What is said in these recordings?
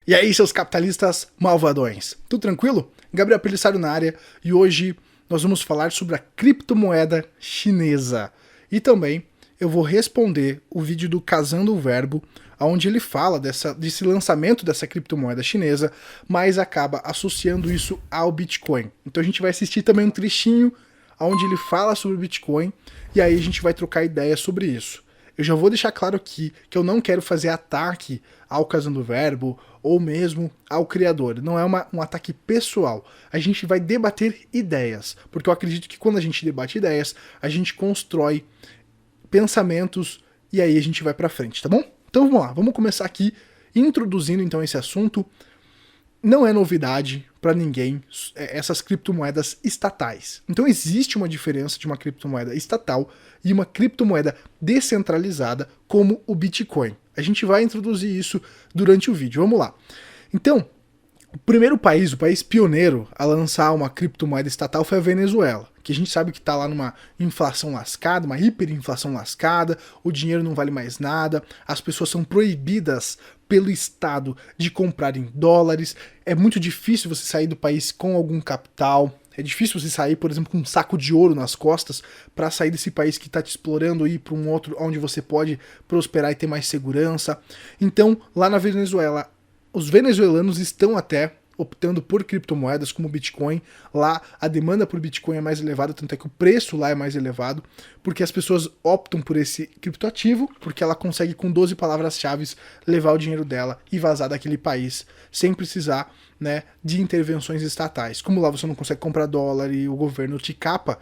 E aí, seus capitalistas malvadões, tudo tranquilo? Gabriel Pelissaro na área e hoje nós vamos falar sobre a criptomoeda chinesa. E também eu vou responder o vídeo do Casando o Verbo, onde ele fala desse lançamento dessa criptomoeda chinesa, mas acaba associando isso ao Bitcoin. Então a gente vai assistir também um trechinho onde ele fala sobre o Bitcoin e aí a gente vai trocar ideias sobre isso. Eu já vou deixar claro aqui que eu não quero fazer ataque ao Casando Verbo ou mesmo ao criador. Não é um ataque pessoal. A gente vai debater ideias, porque eu acredito que quando a gente debate ideias, a gente constrói pensamentos e aí a gente vai pra frente, tá bom? Então vamos lá, vamos começar aqui introduzindo então esse assunto. Não é novidade para ninguém essas criptomoedas estatais. Então existe uma diferença de uma criptomoeda estatal e uma criptomoeda descentralizada como o Bitcoin. A gente vai introduzir isso durante o vídeo. Vamos lá. Então, o primeiro país, o país pioneiro a lançar uma criptomoeda estatal foi a Venezuela, que a gente sabe que está lá numa inflação lascada, uma hiperinflação lascada, o dinheiro não vale mais nada, as pessoas são proibidas pelo Estado de comprar em dólares, é muito difícil você sair do país com algum capital, é difícil você sair, por exemplo, com um saco de ouro nas costas para sair desse país que está te explorando e ir para um outro onde você pode prosperar e ter mais segurança. Então, lá na Venezuela, os venezuelanos estão até optando por criptomoedas como o Bitcoin. Lá a demanda por Bitcoin é mais elevada, tanto é que o preço lá é mais elevado, porque as pessoas optam por esse criptoativo, porque ela consegue com 12 palavras-chave levar o dinheiro dela e vazar daquele país, sem precisar, né, de intervenções estatais. Como lá você não consegue comprar dólar e o governo te capa,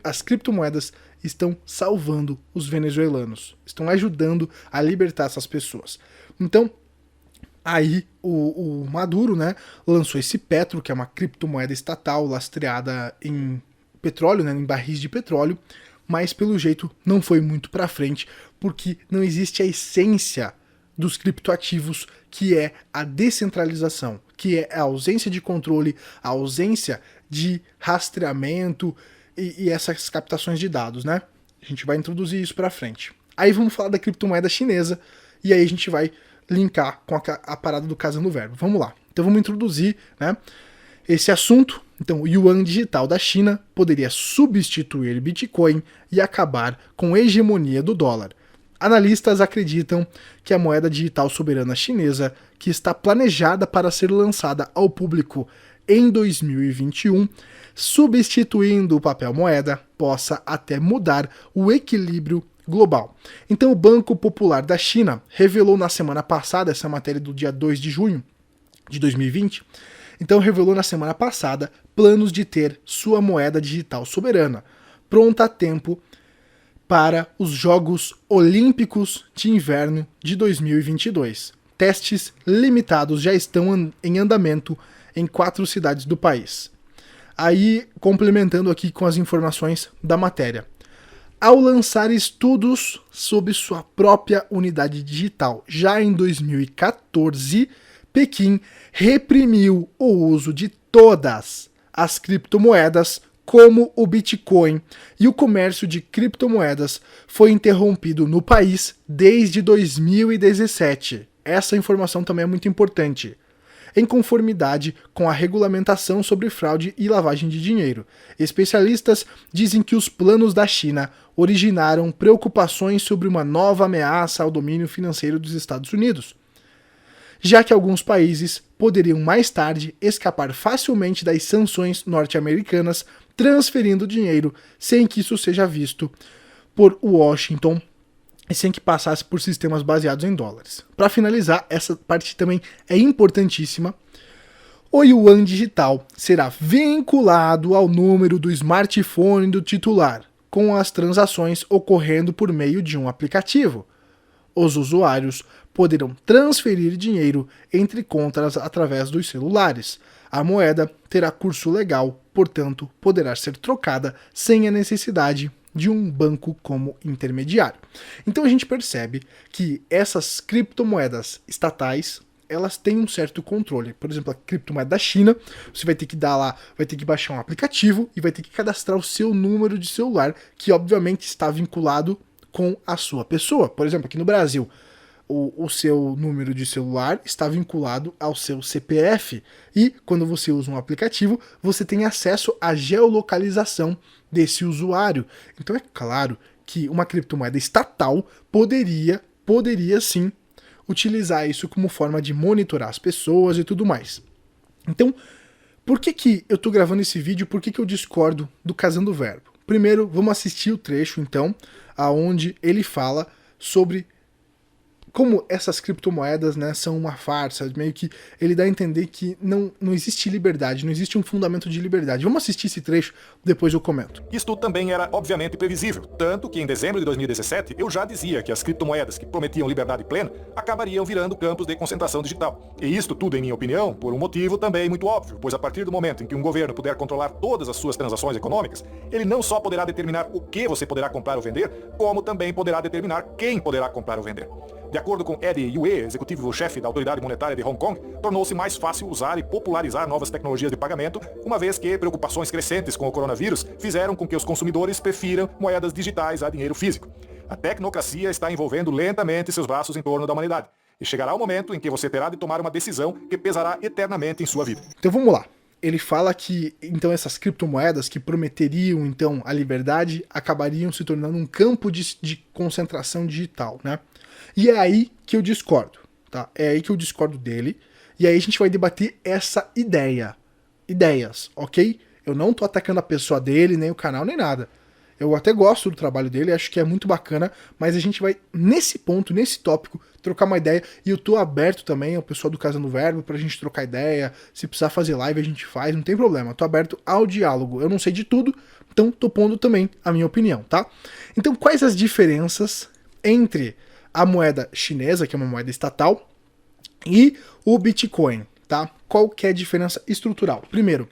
as criptomoedas estão salvando os venezuelanos, estão ajudando a libertar essas pessoas. Então, aí o Maduro, né, lançou esse Petro, que é uma criptomoeda estatal lastreada em petróleo, né, em barris de petróleo, mas pelo jeito não foi muito para frente, porque não existe a essência dos criptoativos, que é a descentralização, que é a ausência de controle, a ausência de rastreamento e essas captações de dados, né? A gente vai introduzir isso para frente. Aí vamos falar da criptomoeda chinesa, e aí a gente vai linkar com a parada do Casando Verbo. Vamos lá. Então vamos introduzir, né, esse assunto. Então, o Yuan digital da China poderia substituir Bitcoin e acabar com a hegemonia do dólar. Analistas acreditam que a moeda digital soberana chinesa, que está planejada para ser lançada ao público em 2021, substituindo o papel moeda, possa até mudar o equilíbrio global. Então o Banco Popular da China revelou na semana passada, essa matéria do dia 2 de junho de 2020, então revelou na semana passada planos de ter sua moeda digital soberana pronta a tempo para os Jogos Olímpicos de Inverno de 2022. Testes limitados já estão em andamento em 4 cidades do país. Aí, complementando aqui com as informações da matéria. Ao lançar estudos sobre sua própria unidade digital já em 2014, Pequim reprimiu o uso de todas as criptomoedas, como o Bitcoin, e o comércio de criptomoedas foi interrompido no país desde 2017. Essa informação também é muito importante. Em conformidade com a regulamentação sobre fraude e lavagem de dinheiro. Especialistas dizem que os planos da China originaram preocupações sobre uma nova ameaça ao domínio financeiro dos Estados Unidos, já que alguns países poderiam mais tarde escapar facilmente das sanções norte-americanas, transferindo dinheiro sem que isso seja visto por Washington e sem que passasse por sistemas baseados em dólares. Para finalizar, essa parte também é importantíssima. O Yuan digital será vinculado ao número do smartphone do titular, com as transações ocorrendo por meio de um aplicativo. Os usuários poderão transferir dinheiro entre contas através dos celulares. A moeda terá curso legal, portanto, poderá ser trocada sem a necessidade de um banco como intermediário. Então a gente percebe que essas criptomoedas estatais, elas têm um certo controle. Por exemplo, a criptomoeda da China, você vai ter que dar lá, vai ter que baixar um aplicativo e vai ter que cadastrar o seu número de celular, que obviamente está vinculado com a sua pessoa. Por exemplo, aqui no Brasil, o seu número de celular está vinculado ao seu CPF. E quando você usa um aplicativo, você tem acesso à geolocalização desse usuário. Então é claro que uma criptomoeda estatal poderia sim utilizar isso como forma de monitorar as pessoas e tudo mais. Então, por que eu estou gravando esse vídeo? Por que eu discordo do Casando Verbo? Primeiro, vamos assistir o trecho, então, aonde ele fala sobre como essas criptomoedas, né, são uma farsa, meio que ele dá a entender que não existe liberdade, não existe um fundamento de liberdade. Vamos assistir esse trecho, depois eu comento. Isto também era obviamente previsível, tanto que em dezembro de 2017 eu já dizia que as criptomoedas que prometiam liberdade plena acabariam virando campos de concentração digital. E isto tudo, em minha opinião, por um motivo também muito óbvio, pois a partir do momento em que um governo puder controlar todas as suas transações econômicas, ele não só poderá determinar o que você poderá comprar ou vender, como também poderá determinar quem poderá comprar ou vender. De acordo com Eddie Yue, executivo-chefe da Autoridade Monetária de Hong Kong, tornou-se mais fácil usar e popularizar novas tecnologias de pagamento, uma vez que preocupações crescentes com o coronavírus fizeram com que os consumidores prefiram moedas digitais a dinheiro físico. A tecnocracia está envolvendo lentamente seus braços em torno da humanidade. E chegará o momento em que você terá de tomar uma decisão que pesará eternamente em sua vida. Então vamos lá. Ele fala que então essas criptomoedas que prometeriam então a liberdade acabariam se tornando um campo de concentração digital, né? E é aí que eu discordo, tá? É aí que eu discordo dele. E aí a gente vai debater essa ideia. Ideias, ok? Eu não tô atacando a pessoa dele, nem o canal, nem nada. Eu até gosto do trabalho dele, acho que é muito bacana, mas a gente vai, nesse ponto, nesse tópico, trocar uma ideia. E eu tô aberto também ao pessoal do Casando Verbo pra gente trocar ideia. Se precisar fazer live, a gente faz, não tem problema. Eu tô aberto ao diálogo. Eu não sei de tudo, então tô pondo também a minha opinião, tá? Então, quais as diferenças entre a moeda chinesa, que é uma moeda estatal, e o Bitcoin, tá? Qual que é a diferença estrutural? Primeiro,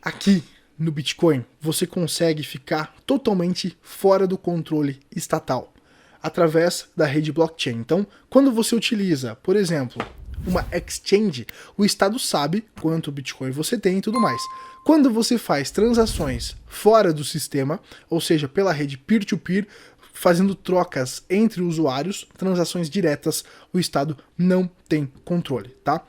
aqui no Bitcoin, você consegue ficar totalmente fora do controle estatal, através da rede blockchain. Então, quando você utiliza, por exemplo, uma exchange, o Estado sabe quanto Bitcoin você tem e tudo mais. Quando você faz transações fora do sistema, ou seja, pela rede peer-to-peer, fazendo trocas entre usuários, transações diretas, o Estado não tem controle, tá?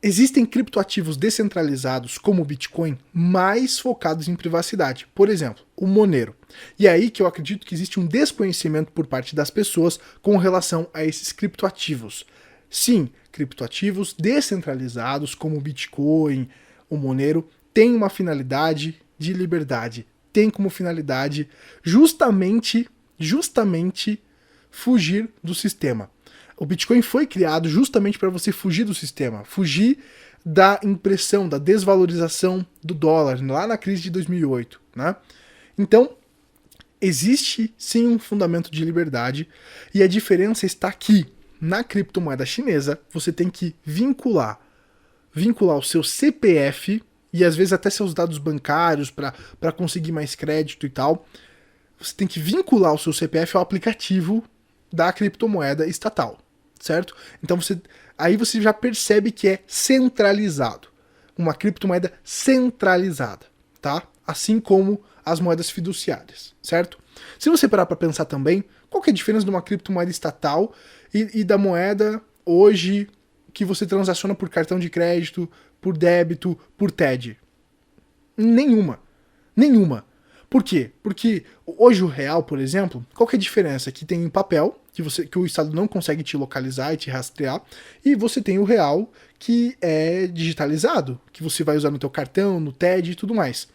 Existem criptoativos descentralizados, como o Bitcoin, mais focados em privacidade. Por exemplo, o Monero. E é aí que eu acredito que existe um desconhecimento por parte das pessoas com relação a esses criptoativos. Sim, criptoativos descentralizados, como o Bitcoin, o Monero, têm uma finalidade de liberdade. Tem como finalidade justamente fugir do sistema. O Bitcoin foi criado justamente para você fugir do sistema, fugir da impressão, da desvalorização do dólar, lá na crise de 2008, né? Então, existe sim um fundamento de liberdade, e a diferença está aqui. Na criptomoeda chinesa, você tem que vincular o seu CPF e às vezes até seus dados bancários para conseguir mais crédito e tal. Você tem que vincular o seu CPF ao aplicativo da criptomoeda estatal, certo? Então aí você já percebe que é centralizado. Uma criptomoeda centralizada, tá? Assim como as moedas fiduciárias, certo? Se você parar para pensar também, qual que é a diferença de uma criptomoeda estatal e da moeda hoje que você transaciona por cartão de crédito, por débito, por TED? Nenhuma. Nenhuma. Por quê? Porque hoje o real, por exemplo, qual que é a diferença? Que tem em papel, que o Estado não consegue te localizar e te rastrear, e você tem o real que é digitalizado, que você vai usar no teu cartão, no TED e tudo mais.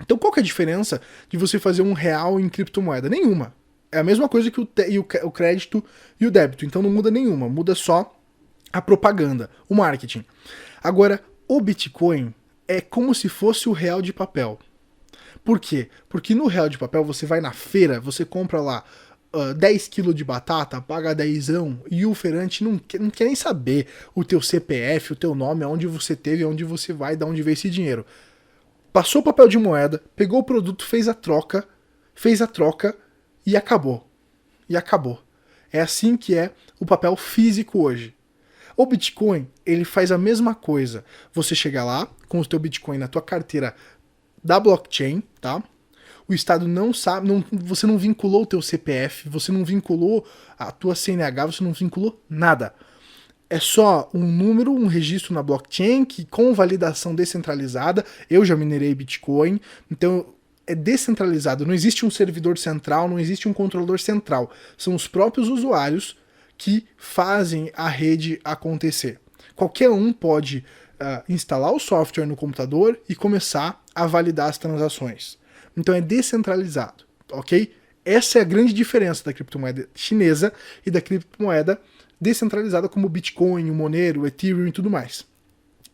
Então qual que é a diferença de você fazer um real em criptomoeda? Nenhuma. É a mesma coisa que o crédito e o débito, então não muda nenhuma, muda só a propaganda, o marketing. Agora, o Bitcoin é como se fosse o real de papel. Por quê? Porque no real de papel você vai na feira, você compra lá 10 kg de batata, paga 10ão, e o feirante não quer nem saber o teu CPF, o teu nome, aonde você teve, aonde você vai, de onde veio esse dinheiro. Passou o papel de moeda, pegou o produto, fez a troca e acabou. E acabou. É assim que é o papel físico hoje. O Bitcoin, ele faz a mesma coisa. Você chega lá com o teu Bitcoin na tua carteira da blockchain, tá? o Estado não sabe, você não vinculou o teu CPF, você não vinculou a tua CNH, você não vinculou nada. É só um número, um registro na blockchain que com validação descentralizada, eu já minerei Bitcoin, então é descentralizado, não existe um servidor central, não existe um controlador central, são os próprios usuários que fazem a rede acontecer. Qualquer um pode instalar o software no computador e começar a validar as transações. Então é descentralizado, ok? Essa é a grande diferença da criptomoeda chinesa e da criptomoeda descentralizada como o Bitcoin, o Monero, o Ethereum e tudo mais.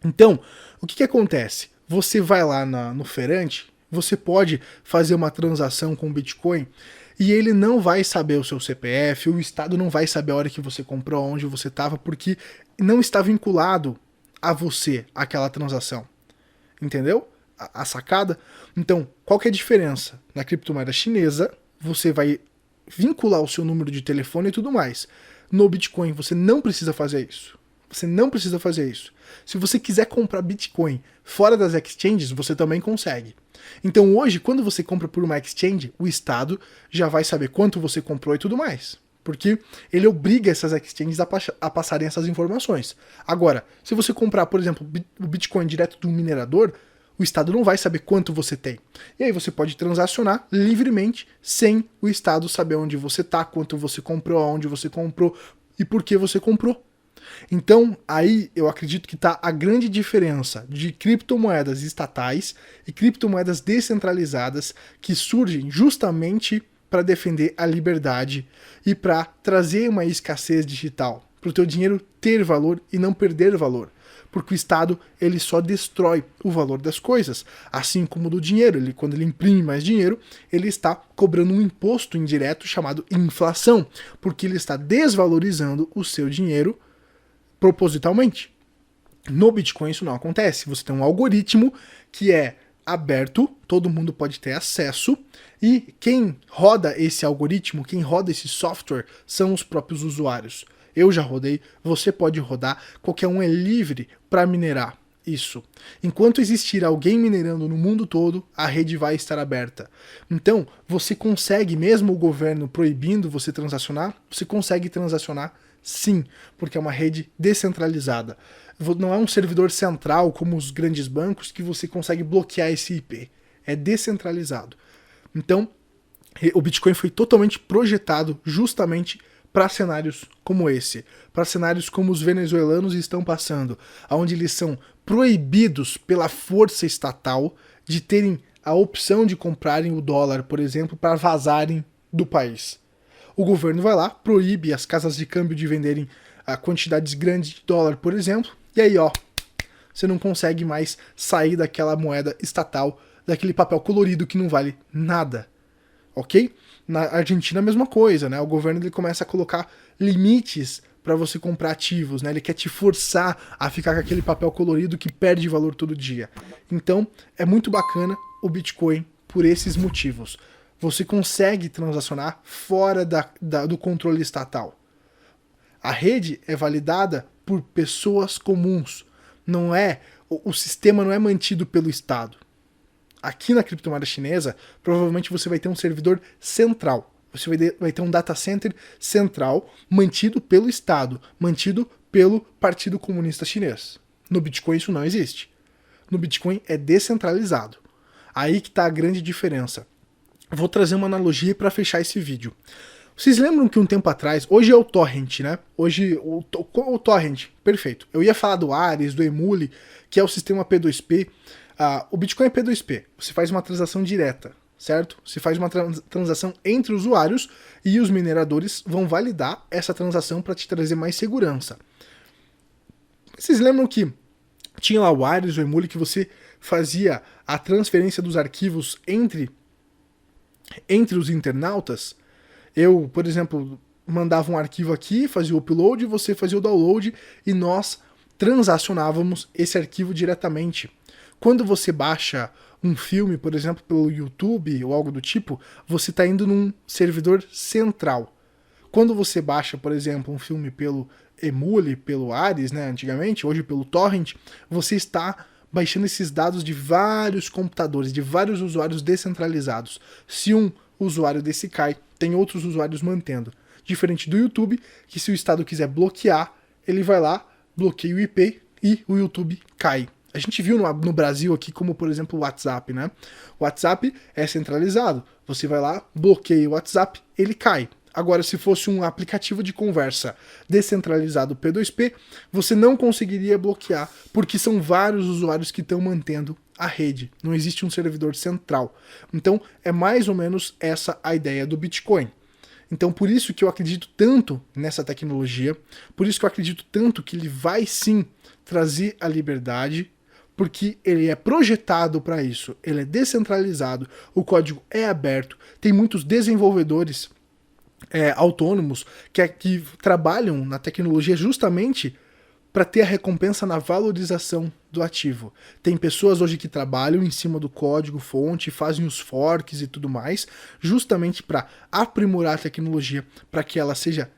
Então, o que acontece? Você vai lá no Ferante, você pode fazer uma transação com o Bitcoin e ele não vai saber o seu CPF, o Estado não vai saber a hora que você comprou, onde você estava, porque não está vinculado a você aquela transação. Entendeu? A sacada? Então, qual que é a diferença? Na criptomoeda chinesa, você vai vincular o seu número de telefone e tudo mais. No Bitcoin, você não precisa fazer isso. Você não precisa fazer isso. Se você quiser comprar Bitcoin fora das exchanges, você também consegue. Então hoje, quando você compra por uma exchange, o Estado já vai saber quanto você comprou e tudo mais. Porque ele obriga essas exchanges a passarem essas informações. Agora, se você comprar, por exemplo, o Bitcoin direto do minerador, o Estado não vai saber quanto você tem. E aí você pode transacionar livremente, sem o Estado saber onde você está, quanto você comprou, aonde você comprou e por que você comprou. Então, aí eu acredito que está a grande diferença de criptomoedas estatais e criptomoedas descentralizadas que surgem justamente para defender a liberdade e para trazer uma escassez digital, para o teu dinheiro ter valor e não perder valor. Porque o Estado ele só destrói o valor das coisas, assim como do dinheiro. Quando ele imprime mais dinheiro, ele está cobrando um imposto indireto chamado inflação, porque ele está desvalorizando o seu dinheiro propositalmente. No Bitcoin isso não acontece. Você tem um algoritmo que é aberto, todo mundo pode ter acesso, e quem roda esse algoritmo, quem roda esse software, são os próprios usuários. Eu já rodei, você pode rodar, qualquer um é livre para minerar isso. Enquanto existir alguém minerando no mundo todo, a rede vai estar aberta. Então, você consegue, mesmo o governo proibindo você transacionar, você consegue transacionar sim, porque é uma rede descentralizada. Não é um servidor central como os grandes bancos que você consegue bloquear esse IP. É descentralizado. Então, o Bitcoin foi totalmente projetado justamente para cenários como esse, para cenários como os venezuelanos estão passando, onde eles são proibidos pela força estatal de terem a opção de comprarem o dólar, por exemplo, para vazarem do país. O governo vai lá, proíbe as casas de câmbio de venderem quantidades grandes de dólar, por exemplo, e aí você não consegue mais sair daquela moeda estatal, daquele papel colorido que não vale nada, ok? Na Argentina a mesma coisa, né? O governo ele começa a colocar limites para você comprar ativos, né? Ele quer te forçar a ficar com aquele papel colorido que perde valor todo dia. Então é muito bacana o Bitcoin por esses motivos. Você consegue transacionar fora do controle estatal. A rede é validada por pessoas comuns. O sistema não é mantido pelo Estado. Aqui na criptomoeda chinesa, provavelmente você vai ter um servidor central. Você vai ter um data center central mantido pelo Estado, mantido pelo Partido Comunista Chinês. No Bitcoin isso não existe. No Bitcoin é descentralizado. Aí que está a grande diferença. Vou trazer uma analogia para fechar esse vídeo. Vocês lembram que um tempo atrás, hoje é o Torrent, né? Hoje o Torrent, perfeito. Eu ia falar do Ares, do Emule, que é o sistema P2P. O Bitcoin é P2P. Você faz uma transação direta, certo? Você faz uma transação entre usuários e os mineradores vão validar essa transação para te trazer mais segurança. Vocês lembram que tinha lá o Ares, o Emule, que você fazia a transferência dos arquivos entre os internautas? Eu, por exemplo, mandava um arquivo aqui, fazia o upload, você fazia o download e nós transacionávamos esse arquivo diretamente. Quando você baixa um filme, por exemplo, pelo YouTube ou algo do tipo, você está indo num servidor central. Quando você baixa, por exemplo, um filme pelo Emule, pelo Ares, né, antigamente, hoje pelo Torrent, você está baixando esses dados de vários computadores, de vários usuários descentralizados. Se um usuário desse cai, tem outros usuários mantendo. Diferente do YouTube, que se o Estado quiser bloquear, ele vai lá, bloqueia o IP e o YouTube cai. A gente viu no Brasil aqui como, por exemplo, o WhatsApp, né? O WhatsApp é centralizado. Você vai lá, bloqueia o WhatsApp, ele cai. Agora, se fosse um aplicativo de conversa descentralizado P2P, você não conseguiria bloquear, porque são vários usuários que estão mantendo a rede. Não existe um servidor central. Então, é mais ou menos essa a ideia do Bitcoin. Então, por isso que eu acredito tanto nessa tecnologia, por isso que eu acredito tanto que ele vai sim trazer a liberdade, porque ele é projetado para isso, ele é descentralizado, o código é aberto, tem muitos desenvolvedores autônomos que trabalham na tecnologia justamente para ter a recompensa na valorização do ativo. Tem pessoas hoje que trabalham em cima do código fonte, fazem os forks e tudo mais, justamente para aprimorar a tecnologia, para que ela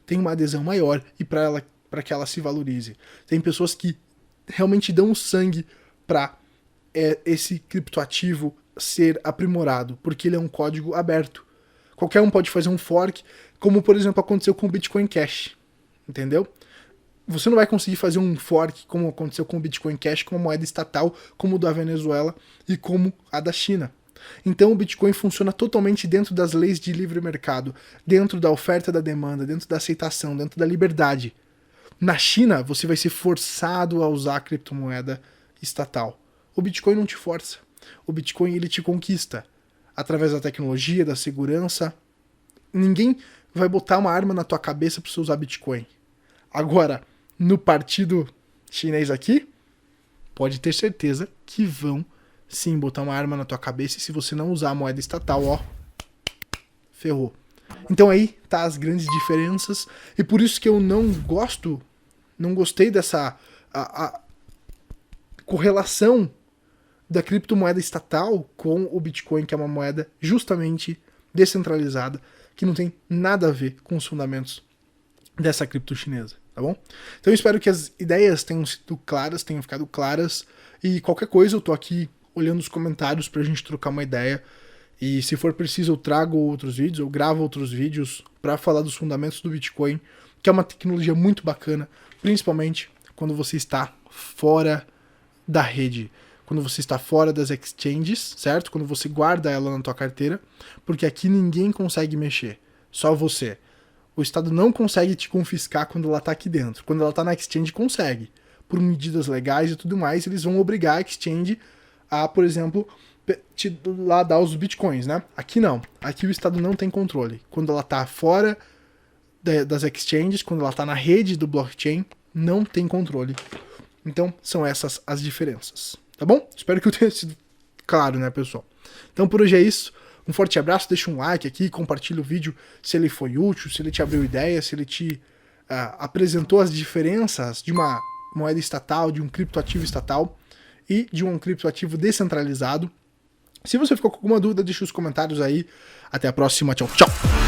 tenha uma adesão maior e para que ela se valorize. Tem pessoas que realmente dão sangue para esse criptoativo ser aprimorado, porque ele é um código aberto. Qualquer um pode fazer um fork, como por exemplo aconteceu com o Bitcoin Cash, entendeu? Você não vai conseguir fazer um fork como aconteceu com o Bitcoin Cash com uma moeda estatal como o da Venezuela e como a da China. Então o Bitcoin funciona totalmente dentro das leis de livre mercado, dentro da oferta e da demanda, dentro da aceitação, dentro da liberdade. Na China, você vai ser forçado a usar a criptomoeda estatal. O Bitcoin não te força. O Bitcoin ele te conquista através da tecnologia, da segurança. Ninguém vai botar uma arma na tua cabeça para você usar Bitcoin. Agora, no partido chinês aqui, pode ter certeza que vão sim botar uma arma na tua cabeça e se você não usar a moeda estatal, ó, ferrou. Então aí tá as grandes diferenças e por isso que eu não gostei dessa a correlação da criptomoeda estatal com o Bitcoin, que é uma moeda justamente descentralizada, que não tem nada a ver com os fundamentos dessa cripto chinesa, tá bom? Então eu espero que as ideias tenham sido claras, tenham ficado claras, e qualquer coisa eu tô aqui olhando os comentários pra gente trocar uma ideia, e se for preciso eu trago outros vídeos, eu gravo outros vídeos pra falar dos fundamentos do Bitcoin, que é uma tecnologia muito bacana, principalmente quando você está fora da rede, quando você está fora das exchanges, certo? Quando você guarda ela na tua carteira, porque aqui ninguém consegue mexer, só você. O Estado não consegue te confiscar quando ela está aqui dentro. Quando ela está na exchange, consegue. Por medidas legais e tudo mais, eles vão obrigar a exchange a, por exemplo, te lá dar os bitcoins, né? Aqui não. Aqui o Estado não tem controle. Quando ela está fora das exchanges, quando ela está na rede do blockchain, não tem controle. Então, são essas as diferenças. Tá bom? Espero que eu tenha sido claro, né, pessoal? Então, por hoje é isso. Um forte abraço, deixa um like aqui, compartilha o vídeo se ele foi útil, se ele te abriu ideia, se ele te apresentou as diferenças de uma moeda estatal, de um criptoativo estatal e de um criptoativo descentralizado. Se você ficou com alguma dúvida, deixa os comentários aí. Até a próxima, tchau, tchau!